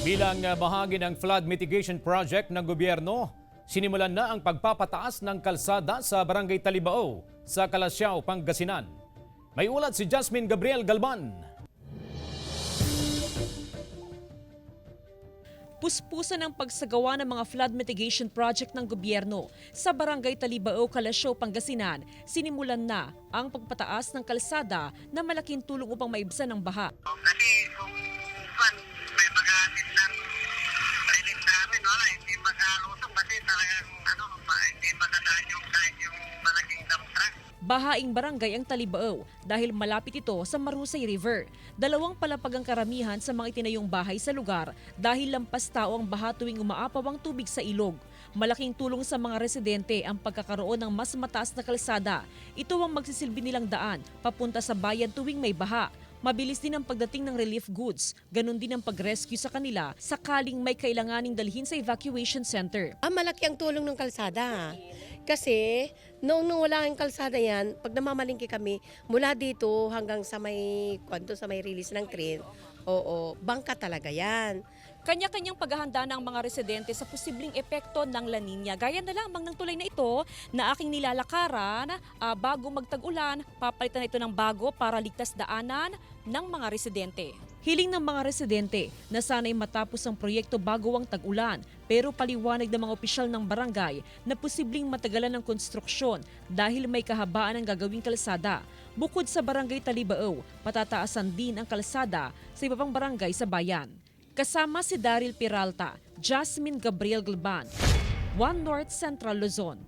Bilang bahagi ng flood mitigation project ng gobyerno, sinimulan na ang pagpapataas ng kalsada sa Barangay Talibao sa Calasiao, Pangasinan. May ulat si Jasmine Gabriel Galban. Puspusan ang pagsagawa ng mga flood mitigation project ng gobyerno sa Barangay Talibao, Calasiao, Pangasinan. Sinimulan na ang pagpataas ng kalsada na malaking tulong upang maibsan ang baha. Kasi kung may mag-aatid ng relief namin, wala, hindi magkalusong kasi talagang hindi makadaan yung kahit yung malaking dump truck. Bahaing barangay ang Talibao dahil malapit ito sa Marusay River. Dalawang palapag ang karamihan sa mga itinayong bahay sa lugar dahil lampas tao ang baha tuwing umaapaw ang tubig sa ilog. Malaking tulong sa mga residente ang pagkakaroon ng mas mataas na kalsada. Ito ang magsisilbi nilang daan papunta sa bayan tuwing may baha. Mabilis din ang pagdating ng relief goods. Ganon din ang pag-rescue sa kanila sakaling may kailanganing dalhin sa evacuation center. Malaki ang tulong ng kalsada. Kasi noong wala ang kalsada yan, pag namamalingki kami, mula dito hanggang sa may release ng train, bangka talaga yan. Kanya-kanyang paghahanda ng mga residente sa posibleng epekto ng La Nina. Gaya na lamang ng tulay na ito na aking nilalakaran bago magtag-ulan, papalitan ito ng bago para ligtas daanan ng mga residente. Hiling ng mga residente na sana'y matapos ang proyekto bago ang tag-ulan, pero paliwanag ng mga opisyal ng barangay na posibleng matagalan ng konstruksyon dahil may kahabaan ang gagawing kalsada. Bukod sa Barangay Talibao, patataasan din ang kalsada sa iba pang barangay sa bayan. Kasama si Daryl Peralta, Jasmine Gabriel Galban, One North Central Luzon.